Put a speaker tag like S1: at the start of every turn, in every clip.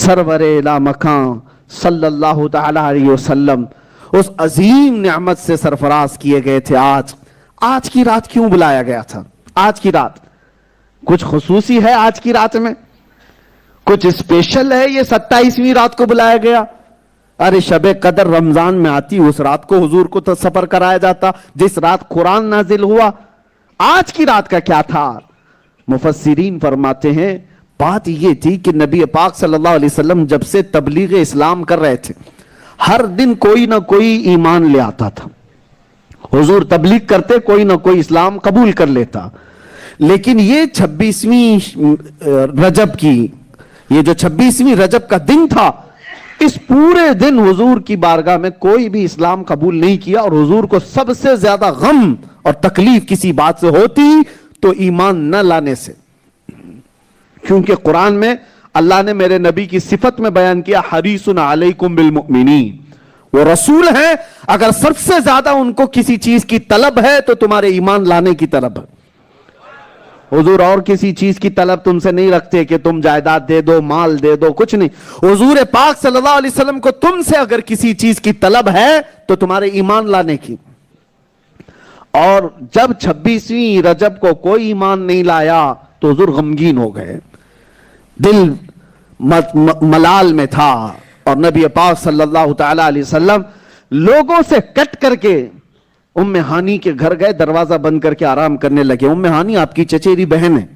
S1: Server ला मकान सल्लल्लाहु तआला अलैहि वसल्लम उस अजीम नेमत से सरफराज किए गए थे। आज की रात क्यों बुलाया गया था? आज की रात कुछ खुसूसी है? आज की रात में कुछ स्पेशल है? ये 27वीं रात को बुलाया गया? अरे शबे कदर रमजान में आती, उस रात को हुजूर को तो सफर कराया जाता जिस रात कुरान नाजिल हुआ। आज की रात का क्या था? मुफस्सिरीन फरमाते हैं बात ये थी कि नबी पाक सल्लल्लाहु अलैहि वसल्लम जब से तबलीग इस्लाम कर रहे थे, हर दिन कोई ना कोई ईमान ले आता था। हुजूर तबलीग करते, कोई ना कोई इस्लाम कबूल कर लेता। लेकिन ये 26वीं रजब की, ये जो 26वीं रजब का दिन था, इस पूरे दिन हुजूर की बारगाह में कोई भी इस्लाम कबूल नहीं किया। और हुजूर को सबसे ज्यादा गम और तकलीफ किसी बात से होती तो ईमान न लाने से, क्योंकि कुरान में अल्लाह ने मेरे नबी की सिफत में बयान किया हरीसुन अलैकुम बिल मुमिनीन, वो रसूल हैं, अगर सबसे ज्यादा उनको किसी चीज की तलब है तो तुम्हारे ईमान लाने की तलब है। हुजूर और किसी चीज की तलब तुमसे नहीं रखते कि तुम जायदाद दे दो, माल दे दो, कुछ नहीं। हुजूर पाक सल्लल्लाहु अलैहि वसल्लम को तुमसे अगर किसी चीज की तलब है तो तुम्हारे ईमान लाने की। और जब 26वीं रजब को कोई ईमान नहीं लाया तो हुजूर गमगीन हो गए, दिल मलाल में था। और नबी पाक सल्लल्लाहु तआला अलैहि वसल्लम लोगों से कट करके उम्मे हानी के घर गए, दरवाजा बंद करके आराम करने लगे। उम्मे हानी आपकी चचेरी बहन है,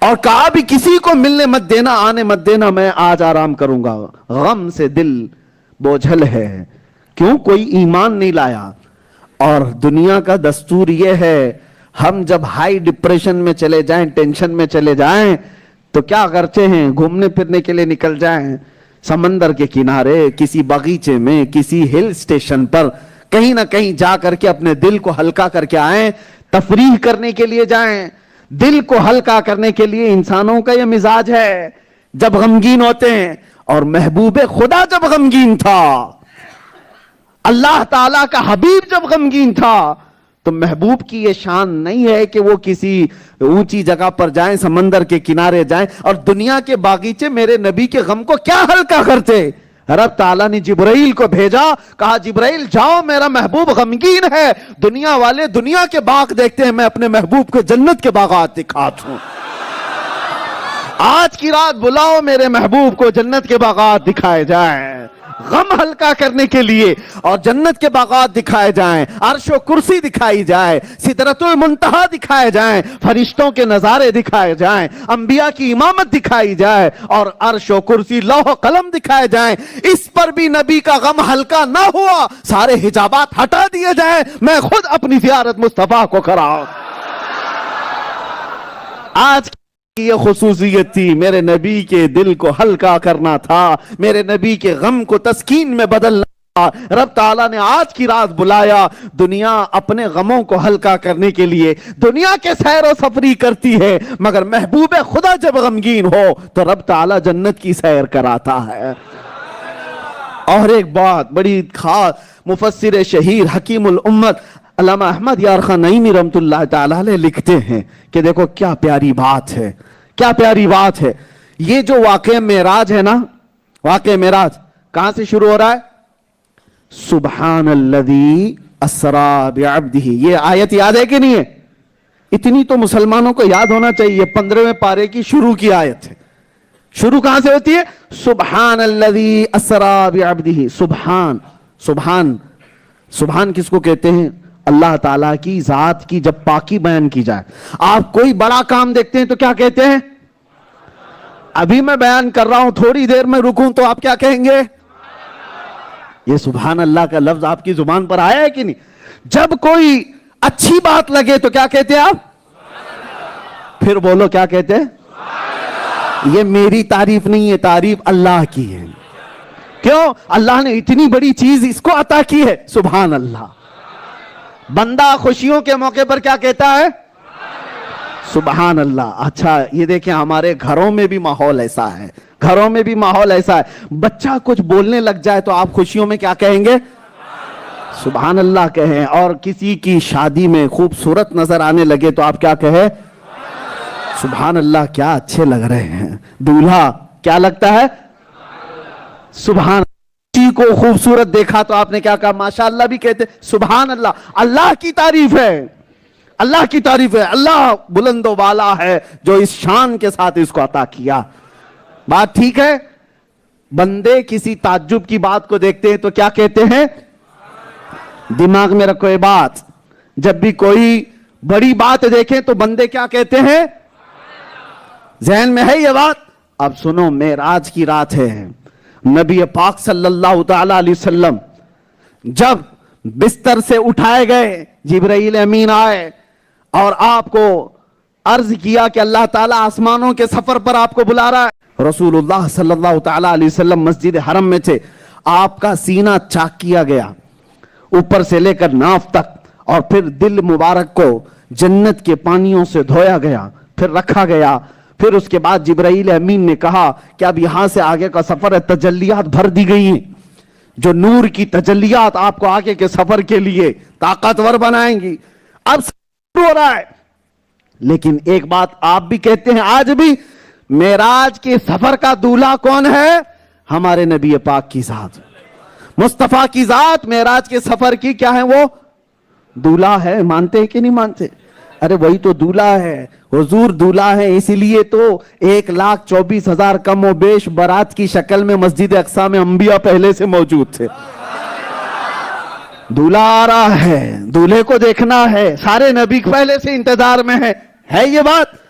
S1: और कहा भी किसी को मिलने मत देना, आने मत देना, मैं आज आराम करूंगा। गम से दिल बोझल है, क्यों? कोई ईमान नहीं लाया। और दुनिया का दस्तूर यह है, हम जब हाई डिप्रेशन में चले जाएं, टेंशन में चले जाएं, तो क्या करते हैं? घूमने फिरने के लिए निकल जाएं, समंदर के किनारे, किसी बगीचे में, किसी हिल स्टेशन पर, कहीं ना कहीं जा करके अपने दिल को हल्का करके आए, तफरीह करने के लिए जाएं। दिल को हल्का करने के लिए इंसानों का यह मिजाज है जब गमगीन होते हैं। और महबूबे खुदा जब गमगीन था, अल्लाह ताला का हबीब जब गमगीन था, तो महबूब की ये शान नहीं है कि वो किसी ऊंची जगह पर जाएं, समंदर के किनारे जाएं और दुनिया के बागीचे मेरे नबी के गम को क्या हल्का करते। रब ताला ने जिब्राइल को भेजा, कहा जिब्राइल जाओ, मेरा महबूब गमगीन है, दुनिया वाले दुनिया के बाग देखते हैं, मैं अपने महबूब को जन्नत के बागात दिखाता हूं। आज की रात बुलाओ, मेरे महबूब को जन्नत के बागात दिखाए जाएं, गम हल्का करने के लिए, और जन्नत के बागात दिखाए जाएं, अर्शो कुर्सी दिखाई जाए, सिदरतुल मुंतहा दिखाए जाएं, फरिश्तों के नजारे दिखाए जाएं, अंबिया की इमामत दिखाई जाए, और अर्शो कुर्सी लौह कलम दिखाए जाएं। इस पर भी नबी का गम हल्का ना हुआ, सारे हिजाबात हटा दिए जाएं, मैं खुद अपनी ज़ियारत मुस्तफा को कराऊं। आज ये खुसूसियत थी, मेरे नबी के दिल को हल्का करना था, मेरे नबी के गम को तस्कीन में बदलना था। रब ताला ने आज की रात बुलाया, दुनिया अपने गमों को हल्का करने के लिए दुनिया के सैर सफरी करती है, मगर महबूब खुदा जब गमगीन हो तो रब ताला जन्नत की सैर कराता है। और एक बात बड़ी खास, मुफस्सिर शहीर हकीमुल उम्मत अल्लामा अहमद यार खान नईमी रहमतुल्लाह ताला अलैह लिखते हैं कि देखो क्या प्यारी बात है, क्या प्यारी बात है। ये जो वाक़या मेराज है ना, वाक़या मेराज कहां से शुरू हो रहा है? सुब्हानल्लज़ी अस्रा बिअब्दिही। ये आयत याद है कि नहीं है? इतनी तो मुसलमानों को याद होना चाहिए। 15वें पारे की शुरू की आयत है। शुरू कहां से होती है? सुब्हानल्लज़ी अस्रा बिअब्दिही। सुब्हान, सुब्हान, सुब्हान किसको कहते हैं? अल्लाह ताला की जात की जब पाकी बयान की जाए। आप कोई बड़ा काम देखते हैं तो क्या कहते हैं? अभी मैं बयान कर रहा हूं, थोड़ी देर में रुकूं तो आप क्या कहेंगे? ये सुभान अल्लाह का लफ्ज आपकी जुबान पर आया है कि नहीं? जब कोई अच्छी बात लगे तो क्या कहते हैं आप? फिर बोलो, क्या कहते हैं? ये मेरी तारीफ नहीं है, तारीफ अल्लाह की है। क्यों? अल्लाह ने इतनी बड़ी चीज इसको अता की है, सुभान अल्लाह। बंदा खुशियों के मौके पर क्या कहता है? सुभान अल्लाह। अच्छा, ये देखें हमारे घरों में भी माहौल ऐसा है, घरों में भी माहौल ऐसा है। बच्चा कुछ बोलने लग जाए तो आप खुशियों में क्या कहेंगे? सुभान अल्लाह कहें। और किसी की शादी में खूबसूरत नजर आने लगे तो आप क्या कहें? सुभान अल्लाह, क्या अच्छे लग रहे हैं। दूल्हा کیا لگتا ہے؟ سبحان اللہ۔ کسی کو خوبصورت دیکھا تو آپ نے کیا کہا؟ ماشاءاللہ بھی کہتے، سبحان اللہ، اللہ کی تعریف ہے، اللہ کی تعریف ہے، اللہ بلند و بالا ہے جو اس شان کے ساتھ اس کو عطا کیا۔ بات ٹھیک ہے؟ بندے کسی تعجب کی بات کو دیکھتے ہیں تو کیا کہتے ہیں؟ دماغ میں رکھو یہ بات، جب بھی کوئی بڑی بات دیکھیں تو بندے کیا کہتے ہیں؟ ذہن میں ہے یہ بات؟ اب سنو، معراج کی رات ہے، نبی پاک صلی اللہ تعالی علیہ وسلم جب بستر سے اٹھائے گئے، جبرائیل امین آئے اور آپ کو عرض کیا کہ اللہ تعالیٰ آسمانوں کے سفر پر آپ کو بلا رہا ہے۔ رسول اللہ صلی اللہ تعالی علیہ وسلم مسجد حرم میں تھے، آپ کا سینہ چاک کیا گیا اوپر سے لے کر ناف تک، اور پھر دل مبارک کو جنت کے پانیوں سے دھویا گیا، پھر رکھا گیا۔ پھر اس کے بعد جبرائیل امین نے کہا کہ اب یہاں سے آگے کا سفر ہے، تجلیات بھر دی گئی ہیں، جو نور کی تجلیات آپ کو آگے کے سفر کے لیے طاقتور بنائیں گی۔ اب سفر ہو رہا ہے، لیکن ایک بات آپ بھی کہتے ہیں آج بھی، معراج کے سفر کا دولہا کون ہے؟ ہمارے نبی پاک کی ذات، مصطفیٰ کی ذات معراج کے سفر کی کیا ہے؟ وہ دولہا ہے۔ مانتے ہیں کہ نہیں مانتے؟ ارے وہی تو دولہا ہے، حضور دولہا ہے، اسی لیے تو 1,24,000 کم و بیش برات کی شکل میں مسجد اقصی میں انبیاء پہلے سے موجود تھے۔ دولہا آ رہا ہے، دولہے کو دیکھنا ہے، سارے نبی پہلے سے انتظار میں ہے یہ بات۔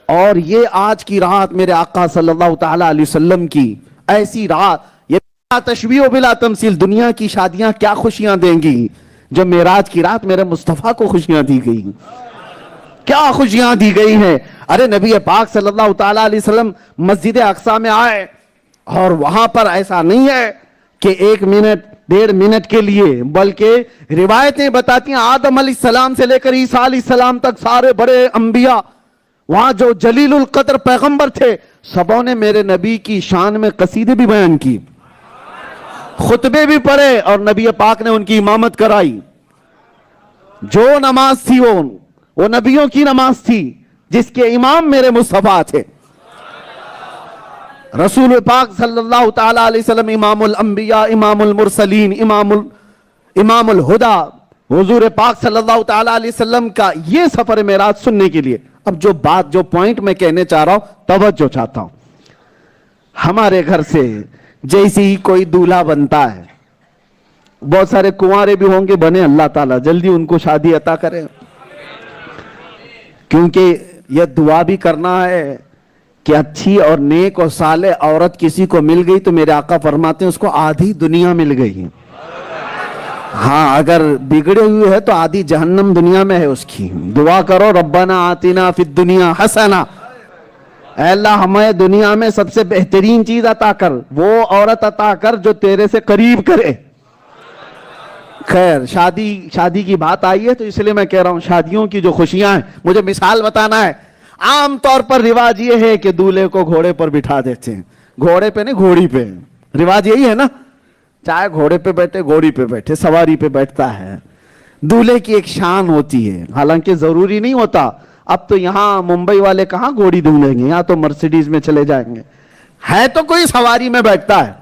S1: اور یہ آج کی رات میرے آقا صلی اللہ تعالی علیہ وسلم کی ایسی رات، یہ بلا تشبیہ و بلا تمثیل، دنیا کی شادیاں کیا خوشیاں دیں گی، جو معراج کی رات میرے مصطفیٰ کو خوشیاں دی گئی، کیا خوشیاں دی گئی ہیں۔ ارے نبی پاک صلی اللہ تعالی علیہ وسلم مسجد اقصی میں آئے، اور وہاں پر ایسا نہیں ہے کہ 1 منٹ 1.5 منٹ کے لیے، بلکہ روایتیں بتاتی ہیں آدم علیہ السلام سے لے کر عیسیٰ علیہ السلام تک سارے بڑے انبیاء، وہاں جو جلیل القدر پیغمبر تھے، سبوں نے میرے نبی کی شان میں قصیدے بھی بیان کی، خطبے بھی پڑھے، اور نبی پاک نے ان کی امامت کرائی۔ جو نماز تھی وہ نبیوں کی نماز تھی، جس کے امام میرے مصطفیٰ تھے، رسول پاک صلی اللہ تعالی علیہ وسلم، امام الانبیاء، امام المرسلین، امام الہدا، حضور پاک صلی اللہ تعالی علیہ وسلم کا یہ سفر معراج سننے کے لیے۔ اب جو پوائنٹ میں کہنے چاہ رہا ہوں، توجہ چاہتا ہوں، ہمارے گھر سے جیسے ہی کوئی دولہا بنتا ہے، بہت سارے کنوارے بھی ہوں گے، بنے، اللہ تعالیٰ جلدی ان کو شادی عطا کرے، کیونکہ یہ دعا بھی کرنا ہے کہ اچھی اور نیک اور صالح عورت کسی کو مل گئی تو میرے آقا فرماتے ہیں اس کو آدھی دنیا مل گئی۔ ہاں، اگر بگڑے ہوئے ہے تو آدھی جہنم دنیا میں ہے اس کی۔ دعا کرو، ربنا آتنا فی الدنیا حسنہ، اے اللہ ہمیں دنیا میں سب سے بہترین چیز عطا کر، وہ عورت عطا کر جو تیرے سے قریب کرے۔ خیر، شادی کی بات آئی ہے تو اس لیے میں کہہ رہا ہوں، شادیوں کی جو خوشیاں ہیں، مجھے مثال بتانا ہے۔ عام طور پر رواج یہ ہے کہ دولہے کو گھوڑے پر بٹھا دیتے ہیں، گھوڑے پہ نہیں، گھوڑی پہ، رواج یہی ہے نا، چاہے گھوڑے پہ بیٹھے، گھوڑی پہ بیٹھے، سواری پہ بیٹھتا ہے۔ دولہے کی ایک شان ہوتی ہے، حالانکہ ضروری نہیں ہوتا۔ اب تو یہاں ممبئی والے کہاں گھوڑی دھولیں گے، یہاں تو مرسیڈیز میں چلے جائیں گے، ہے تو کوئی سواری میں بیٹھتا ہے۔